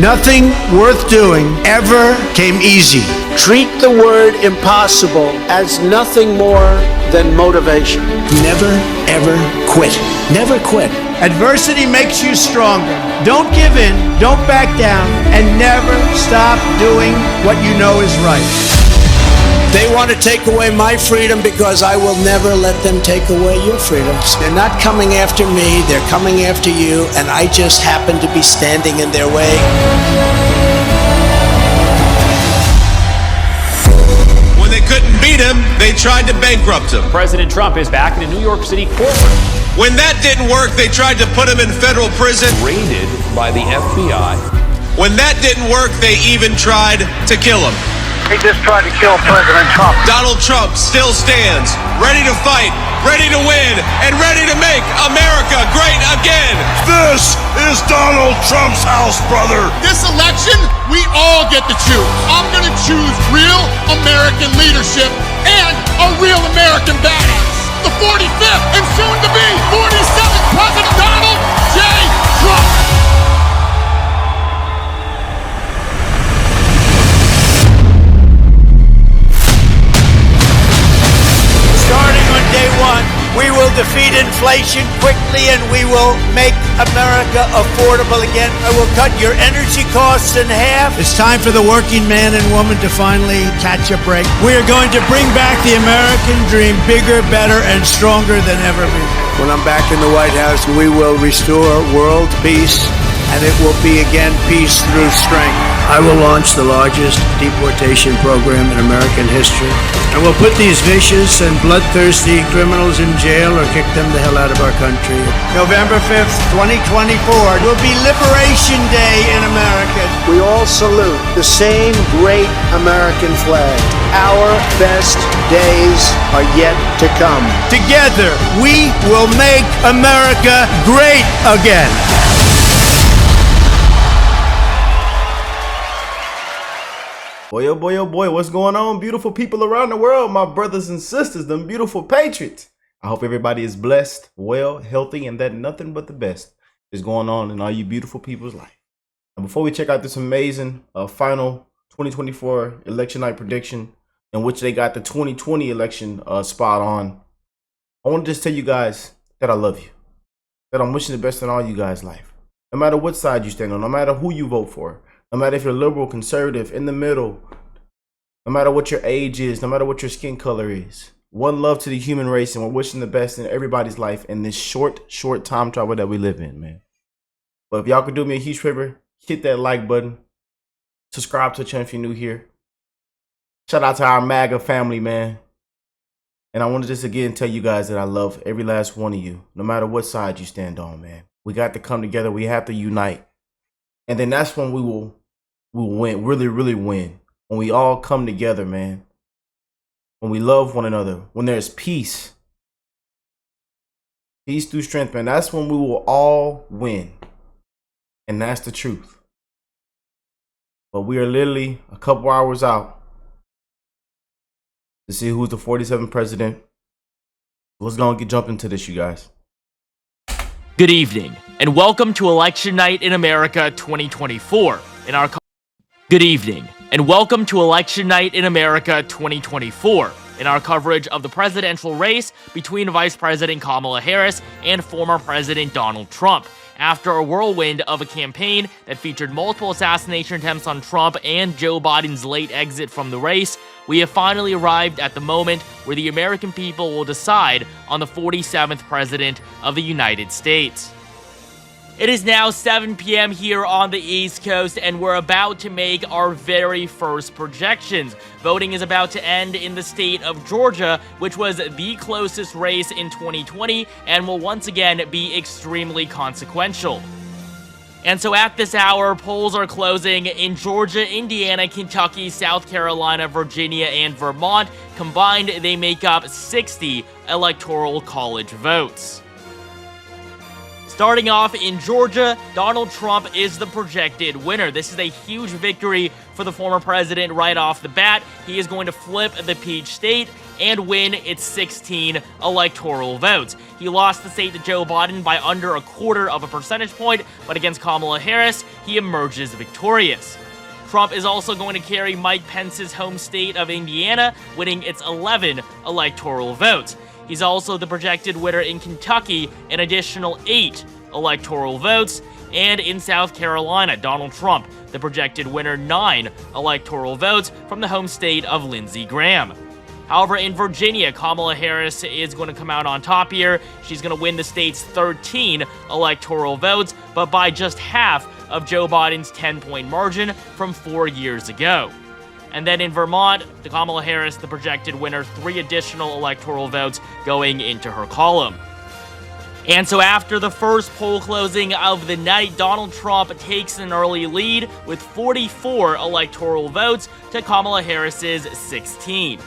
Nothing worth doing ever came easy. Treat the word impossible as nothing more than motivation. Never, ever quit. Never quit. Adversity makes you stronger. Don't give in, don't back down, and never stop doing what you know is right. They want to take away my freedom because I will never let them take away your freedoms. They're not coming after me, they're coming after you, and I just happen to be standing in their way. When they couldn't beat him, they tried to bankrupt him. President Trump is back in a New York City courtroom. When that didn't work, they tried to put him in federal prison. Raided by the FBI. When that didn't work, they even tried to kill him. He just tried to kill President Trump. Donald Trump still stands, ready to fight, ready to win, and ready to make America great again. This is Donald Trump's house, brother. This election, we all get to choose. I'm going to choose real American leadership and a real American badass. The 45th and soon to be 47th President Donald J. Trump. Starting on day one, we will defeat inflation quickly and we will make America affordable again. I will cut your energy costs in half. It's time for the working man and woman to finally catch a break. We are going to bring back the American dream, bigger, better, and stronger than ever before. When I'm back in the White House, we will restore world peace, and it will be again peace through strength. I will launch the largest deportation program in American history. And we'll put these vicious and bloodthirsty criminals in jail or kick them the hell out of our country. November 5th, 2024 will be Liberation Day in America. We all salute the same great American flag. Our best days are yet to come. Together, we will make America great again. Boy, oh boy, what's going on, beautiful people around the world, my brothers and sisters, them beautiful patriots. I hope everybody is blessed, well, healthy, and that nothing but the best is going on in all you beautiful people's life. And before we check out this amazing final 2024 election night prediction, in which they got the 2020 election spot on, I want to just tell you guys that I love you, that I'm wishing the best in all you guys' life. No matter what side you stand on, no matter who you vote for, no matter if you're liberal, conservative, in the middle, no matter what your age is, no matter what your skin color is. One love to the human race, and we're wishing the best in everybody's life in this short time travel that we live in, man. But if y'all could do me a huge favor, hit that like button. Subscribe to the channel if you're new here. Shout out to our MAGA family, man. And I want to just again tell you guys that I love every last one of you, no matter what side you stand on, man. We got to come together. We have to unite. And then that's when we will win, really win. When we all come together, man. When we love one another. When there's peace. Peace through strength, man. That's when we will all win. And that's the truth. But we are literally a couple hours out to see who's the 47th president. Let's go and jump into this, you guys. Good evening, and welcome to Election Night in America 2024. Good evening, and welcome to Election Night in America 2024. In our coverage of the presidential race between Vice President Kamala Harris and former President Donald Trump. After a whirlwind of a campaign that featured multiple assassination attempts on Trump and Joe Biden's late exit from the race, we have finally arrived at the moment where the American people will decide on the 47th President of the United States. It is now 7 p.m. here on the East Coast, and we're about to make our very first projections. Voting is about to end in the state of Georgia, which was the closest race in 2020 and will once again be extremely consequential. And so at this hour, polls are closing in Georgia, Indiana, Kentucky, South Carolina, Virginia, and Vermont. Combined, they make up 60 electoral college votes. Starting off in Georgia, Donald Trump is the projected winner. This is a huge victory for the former president right off the bat. He is going to flip the Peach State and win its 16 electoral votes. He lost the state to Joe Biden by under 1/4 of a percentage point, but against Kamala Harris, he emerges victorious. Trump is also going to carry Mike Pence's home state of Indiana, winning its 11 electoral votes. He's also the projected winner in Kentucky, an additional 8 electoral votes. And in South Carolina, Donald Trump, the projected winner, 9 electoral votes from the home state of Lindsey Graham. However, in Virginia, Kamala Harris is going to come out on top here. She's going to win the state's 13 electoral votes, but by just half of Joe Biden's 10-point margin from 4 years ago. And then in Vermont, the Kamala Harris, the projected winner, 3 additional electoral votes going into her column. And so after the first poll closing of the night, Donald Trump takes an early lead with 44 electoral votes to Kamala Harris's 16.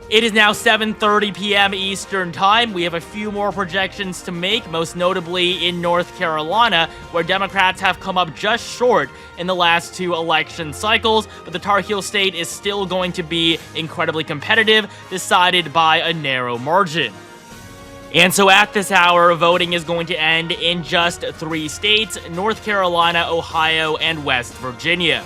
It is now 7:30 p.m. Eastern Time. We have a few more projections to make, most notably in North Carolina, where Democrats have come up just short in the last 2 election cycles, but the Tar Heel state is still going to be incredibly competitive, decided by a narrow margin. And so at this hour, voting is going to end in just 3 states: North Carolina, Ohio, and West Virginia.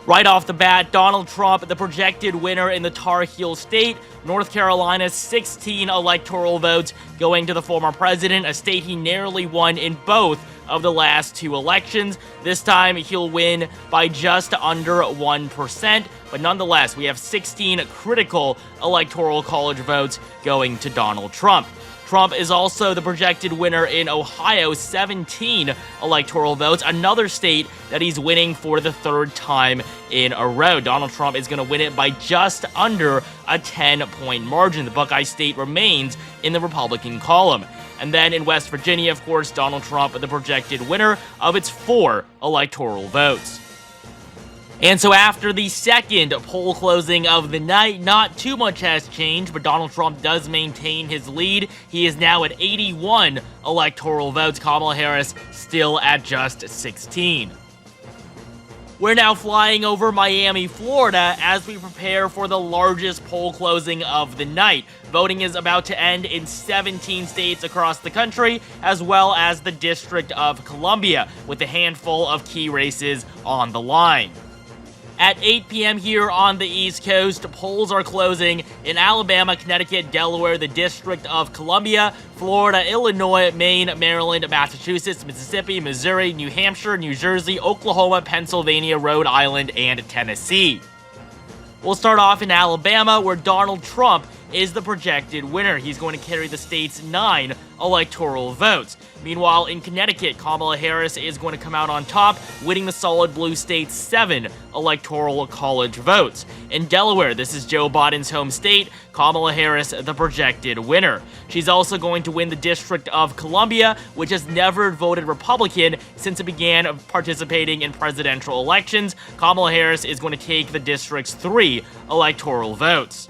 Right off the bat, Donald Trump, the projected winner in the Tar Heel state, North Carolina's 16 electoral votes going to the former president, a state he narrowly won in both of the last 2 elections. This time, he'll win by just under 1%, but nonetheless, we have 16 critical electoral college votes going to Donald Trump. Trump is also the projected winner in Ohio, 17 electoral votes, another state that he's winning for the 3rd time in a row. Donald Trump is going to win it by just under a 10-point margin. The Buckeye State remains in the Republican column. And then in West Virginia, of course, Donald Trump, the projected winner of its 4 electoral votes. And so after the second poll closing of the night, not too much has changed, but Donald Trump does maintain his lead. He is now at 81 electoral votes. Kamala Harris still at just 16. We're now flying over Miami, Florida, as we prepare for the largest poll closing of the night. Voting is about to end in 17 states across the country, as well as the District of Columbia, with a handful of key races on the line. At 8 p.m. here on the East Coast, polls are closing in Alabama, Connecticut, Delaware, the District of Columbia, Florida, Illinois, Maine, Maryland, Massachusetts, Mississippi, Missouri, New Hampshire, New Jersey, Oklahoma, Pennsylvania, Rhode Island, and Tennessee. We'll start off in Alabama, where Donald Trump is the projected winner. He's going to carry the state's 9 electoral votes. Meanwhile, in Connecticut, Kamala Harris is going to come out on top, winning the solid blue state's 7 electoral college votes. In Delaware, this is Joe Biden's home state, Kamala Harris the projected winner. She's also going to win the District of Columbia, which has never voted Republican since it began participating in presidential elections. Kamala Harris is going to take the district's 3 electoral votes.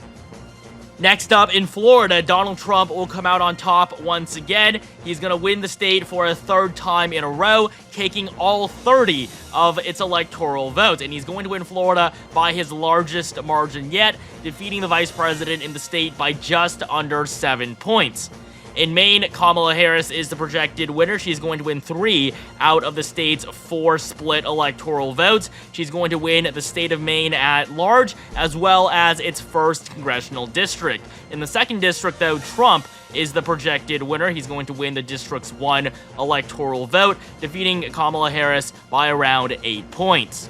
Next up, in Florida, Donald Trump will come out on top once again. He's going to win the state for a 3rd time in a row, taking all 30 of its electoral votes. And he's going to win Florida by his largest margin yet, defeating the vice president in the state by just under 7 points. In Maine, Kamala Harris is the projected winner. She's going to win 3 out of the state's 4 split electoral votes. She's going to win the state of Maine at large, as well as its 1st congressional district. In the 2nd district, though, Trump is the projected winner. He's going to win the district's 1 electoral vote, defeating Kamala Harris by around 8 points.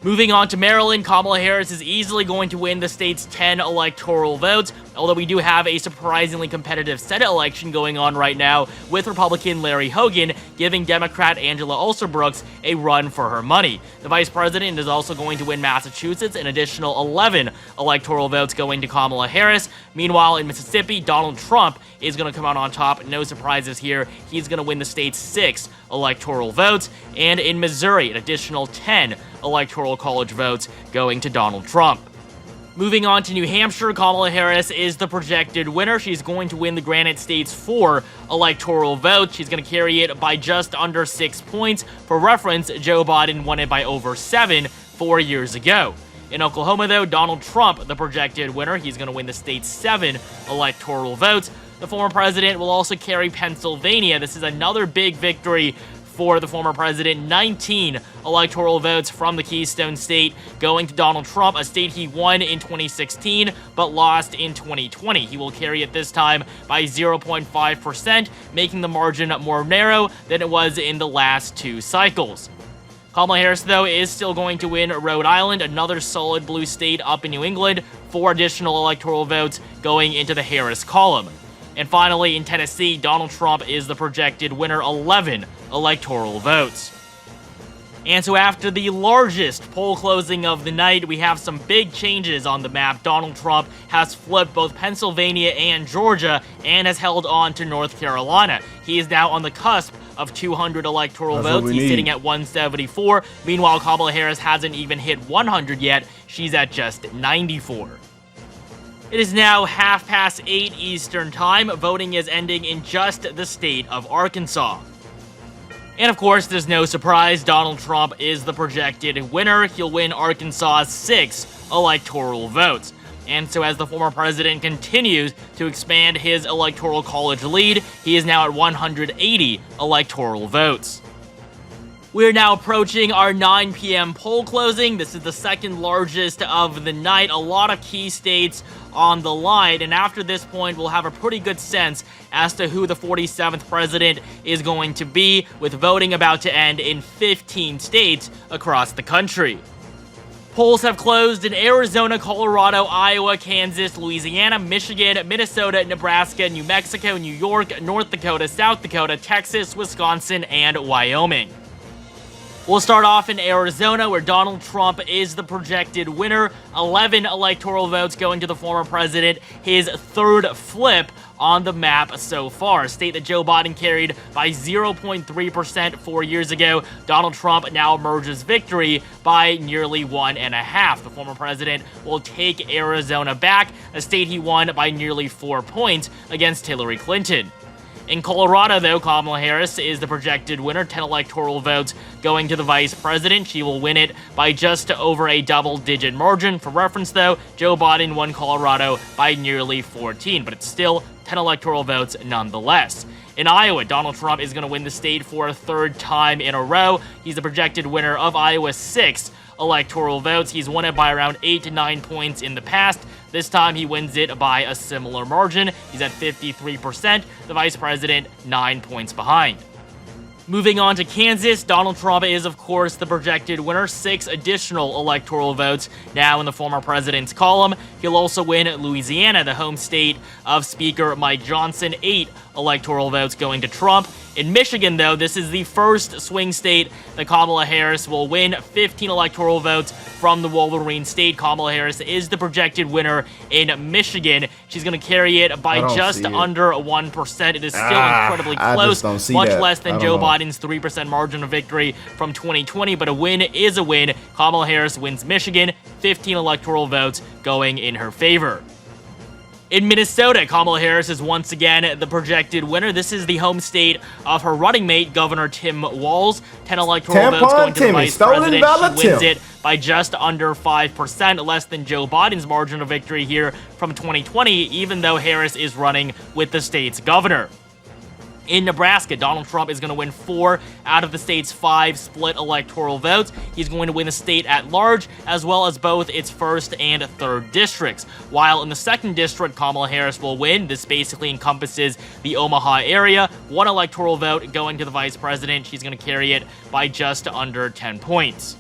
Moving on to Maryland, Kamala Harris is easily going to win the state's 10 electoral votes, although we do have a surprisingly competitive Senate election going on right now, with Republican Larry Hogan giving Democrat Angela Alsobrooks a run for her money. The vice president is also going to win Massachusetts, an additional 11 electoral votes going to Kamala Harris. Meanwhile, in Mississippi, Donald Trump is going to come out on top. No surprises here. He's going to win the state's 6 electoral votes. And in Missouri, an additional 10 electoral college votes going to Donald Trump. Moving on to New Hampshire, Kamala Harris is the projected winner. She's going to win the Granite State's 4 electoral votes. She's going to carry it by just under 6 points. For reference, Joe Biden won it by over 7 4 years ago. In Oklahoma, though, Donald Trump, the projected winner, he's going to win the state's 7 electoral votes. The former president will also carry Pennsylvania. This is another big victory for the former president. 19 electoral votes from the Keystone State going to Donald Trump, a state he won in 2016 but lost in 2020. He will carry it this time by 0.5%, making the margin more narrow than it was in the last 2 cycles. Kamala Harris, though, is still going to win Rhode Island, another solid blue state up in New England, 4 additional electoral votes going into the Harris column. And finally, in Tennessee, Donald Trump is the projected winner, 11 electoral votes. And so after the largest poll closing of the night, we have some big changes on the map. Donald Trump has flipped both Pennsylvania and Georgia and has held on to North Carolina. He is now on the cusp of 200 electoral votes. He's sitting at 174. Meanwhile, Kamala Harris hasn't even hit 100 yet. She's at just 94. It is now 8:30 Eastern Time. Voting is ending in just the state of Arkansas. And of course, there's no surprise, Donald Trump is the projected winner. He'll win Arkansas's 6 electoral votes. And so as the former president continues to expand his electoral college lead, he is now at 180 electoral votes. We're now approaching our 9 p.m. poll closing. This is the second largest of the night. A lot of key states on the line, and after this point, we'll have a pretty good sense as to who the 47th president is going to be, with voting about to end in 15 states across the country. Polls have closed in Arizona, Colorado, Iowa, Kansas, Louisiana, Michigan, Minnesota, Nebraska, New Mexico, New York, North Dakota, South Dakota, Texas, Wisconsin, and Wyoming. We'll start off in Arizona, where Donald Trump is the projected winner. 11 electoral votes going to the former president, his 3rd flip on the map so far. A state that Joe Biden carried by 0.3% 4 years ago. Donald Trump now emerges victory by nearly 1.5. The former president will take Arizona back, a state he won by nearly 4 points against Hillary Clinton. In Colorado, though, Kamala Harris is the projected winner, 10 electoral votes going to the vice president. She will win it by just over a double-digit margin. For reference, though, Joe Biden won Colorado by nearly 14, but it's still 10 electoral votes nonetheless. In Iowa, Donald Trump is going to win the state for a 3rd time in a row. He's the projected winner of Iowa's 6 electoral votes. He's won it by around 8 to 9 points in the past. This time, he wins it by a similar margin. He's at 53%. The vice president, 9 points behind. Moving on to Kansas, Donald Trump is, of course, the projected winner. 6 additional electoral votes now in the former president's column. He'll also win Louisiana, the home state of Speaker Mike Johnson. 8 electoral votes going to Trump. In Michigan, though, this is the first swing state that Kamala Harris will win. 15 electoral votes from the Wolverine state. Kamala Harris is the projected winner in Michigan. She's going to carry it by just under 1%. It is still incredibly close, much less than Joe Biden's 3% margin of victory from 2020, but a win is a win. Kamala Harris wins Michigan, 15 electoral votes going in her favor. In Minnesota, Kamala Harris is once again the projected winner. This is the home state of her running mate, Governor Tim Walz. 10 electoral votes going to the vice president. She wins it by just under 5%, less than Joe Biden's margin of victory here from 2020, even though Harris is running with the state's governor. In Nebraska, Donald Trump is going to win 4 out of the state's 5 split electoral votes. He's going to win the state at large, as well as both its 1st and 3rd districts. While in the 2nd district, Kamala Harris will win. This basically encompasses the Omaha area. 1 electoral vote going to the vice president. She's going to carry it by just under 10 points.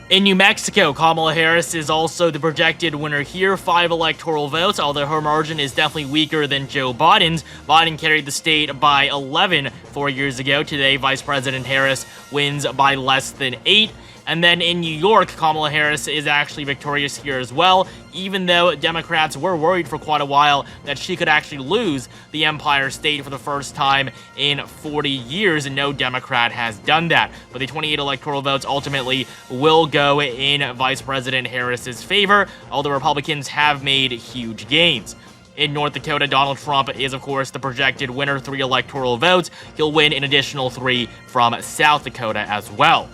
In New Mexico, Kamala Harris is also the projected winner here, 5 electoral votes, although her margin is definitely weaker than Joe Biden's. Biden carried the state by 11 4 years ago. Today, Vice President Harris wins by less than 8. And then in New York, Kamala Harris is actually victorious here as well, even though Democrats were worried for quite a while that she could actually lose the Empire State for the first time in 40 years, and no Democrat has done that. But the 28 electoral votes ultimately will go in Vice President Harris's favor, although Republicans have made huge gains. In North Dakota, Donald Trump is, of course, the projected winner, 3 electoral votes. He'll win an additional 3 from South Dakota as well.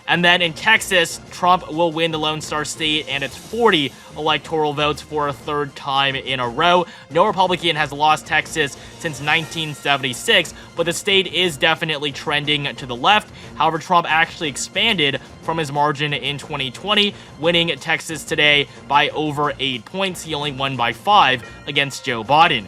And then in Texas, Trump will win the Lone Star State and its 40 electoral votes for a 3rd time in a row. No Republican has lost Texas since 1976, but the state is definitely trending to the left. However, Trump actually expanded from his margin in 2020, winning Texas today by over 8 points. He only won by 5 against Joe Biden.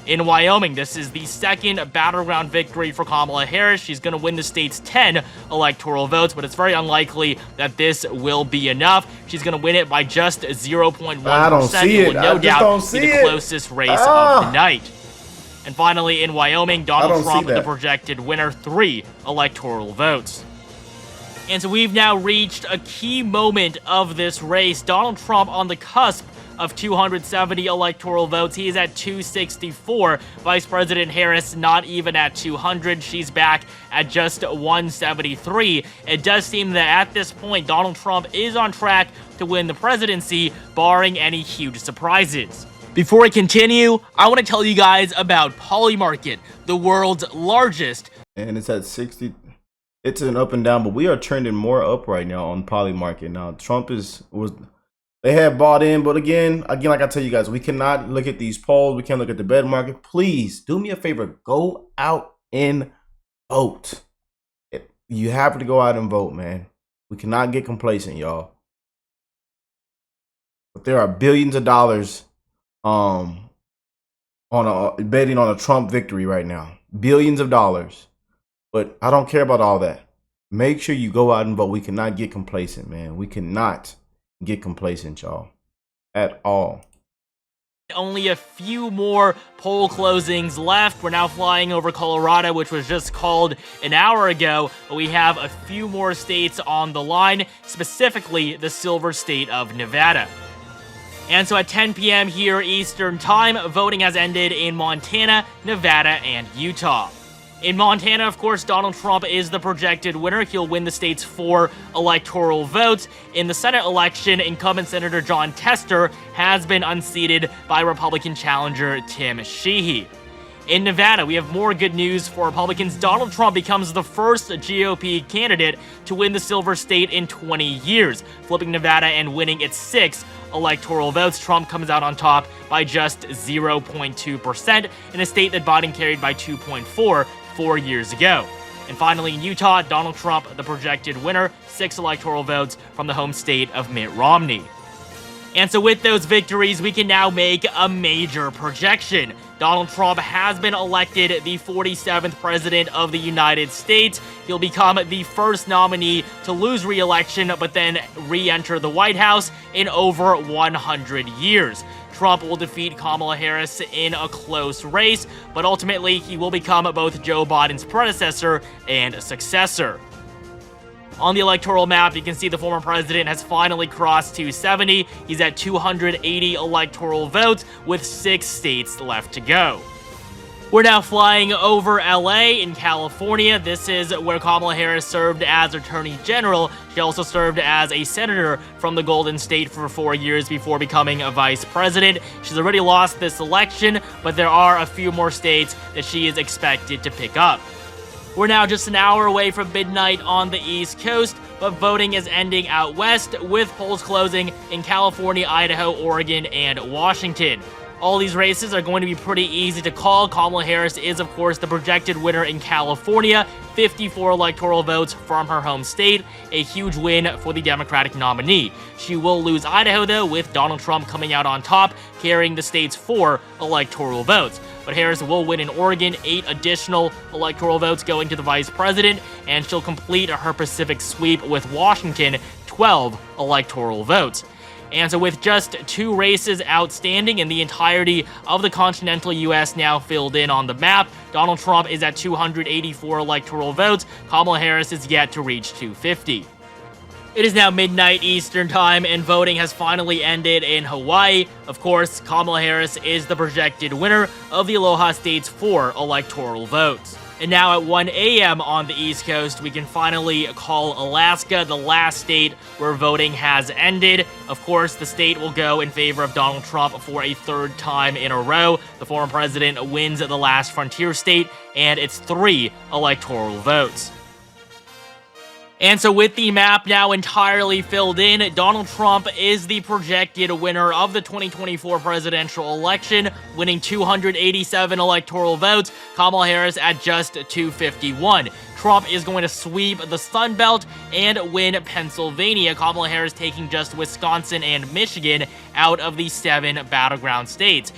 In Wyoming, this is the 2nd Battleground victory for Kamala Harris. She's going to win the state's 10 electoral votes, but it's very unlikely that this will be enough. She's going to win it by just 0.1%. I don't see it. Will no doubt be the closest race of the night. And finally, in Wyoming, Donald Trump, the projected winner, 3 electoral votes. And so we've now reached a key moment of this race. Donald Trump on the cusp of 270 electoral votes. He is at 264. Vice President Harris not even at 200. She's back at just 173. It does seem that at this point, Donald Trump is on track to win the presidency, barring any huge surprises. Before I continue, I want to tell you guys about Polymarket, the world's largest. And it's at 60. It's an up and down, but we are trending more up right now on Polymarket. Now, Trump they have bought in, but again, like I tell you guys, we cannot look at these polls. We can't look at the bed market. Please do me a favor. Go out and vote. You have to go out and vote, man. We cannot get complacent, y'all. But there are billions of dollars betting on a Trump victory right now. Billions of dollars. But I don't care about all that. Make sure you go out and vote. We cannot get complacent, man. We cannot get complacent, y'all, at all. Only a few more poll closings left. We're now flying over Colorado, which was just called an hour ago, but we have a few more states on the line, specifically the Silver State of Nevada. And so at 10 p.m. here Eastern Time, voting has ended in Montana, Nevada, and Utah. In Montana, of course, Donald Trump is the projected winner. He'll win the state's 4 electoral votes. In the Senate election, incumbent Senator John Tester has been unseated by Republican challenger Tim Sheehy. In Nevada, we have more good news for Republicans. Donald Trump becomes the first GOP candidate to win the Silver State in 20 years, flipping Nevada and winning its 6 electoral votes. Trump comes out on top by just 0.2% in a state that Biden carried by 2.4 4 years ago. And finally, in Utah, Donald Trump, the projected winner, 6 electoral votes from the home state of Mitt Romney. And so with those victories, we can now make a major projection. Donald Trump has been elected the 47th president of the United States. He'll become the first nominee to lose re-election, but then re-enter the White House in over 100 years. Trump will defeat Kamala Harris in a close race, but ultimately he will become both Joe Biden's predecessor and successor. On the electoral map, you can see the former president has finally crossed 270. He's at 280 electoral votes with 6 states left to go. We're now flying over LA in California. This is where Kamala Harris served as Attorney General. She also served as a senator from the Golden State for 4 years before becoming a vice president. She's already lost this election, but there are a few more states that she is expected to pick up. We're now just an hour away from midnight on the East Coast, but voting is ending out west with polls closing in California, Idaho, Oregon, and Washington. All these races are going to be pretty easy to call. Kamala Harris is, of course, the projected winner in California, 54 electoral votes from her home state, a huge win for the Democratic nominee. She will lose Idaho, though, with Donald Trump coming out on top, carrying the state's 4 electoral votes. But Harris will win in Oregon, 8 additional electoral votes going to the vice president, and she'll complete her Pacific sweep with Washington, 12 electoral votes. And so with just 2 races outstanding and the entirety of the continental U.S. now filled in on the map, Donald Trump is at 284 electoral votes. Kamala Harris is yet to reach 250. It is now midnight Eastern time, and voting has finally ended in Hawaii. Of course, Kamala Harris is the projected winner of the Aloha State's 4 electoral votes. And now at 1 a.m. on the East Coast, we can finally call Alaska the last state where voting has ended. Of course, the state will go in favor of Donald Trump for a third time in a row. The former president wins the last frontier state, and it's 3 electoral votes. And so with the map now entirely filled in, Donald Trump is the projected winner of the 2024 presidential election, winning 287 electoral votes, Kamala Harris at just 251. Trump is going to sweep the Sun Belt and win Pennsylvania, Kamala Harris taking just Wisconsin and Michigan out of the 7 battleground states.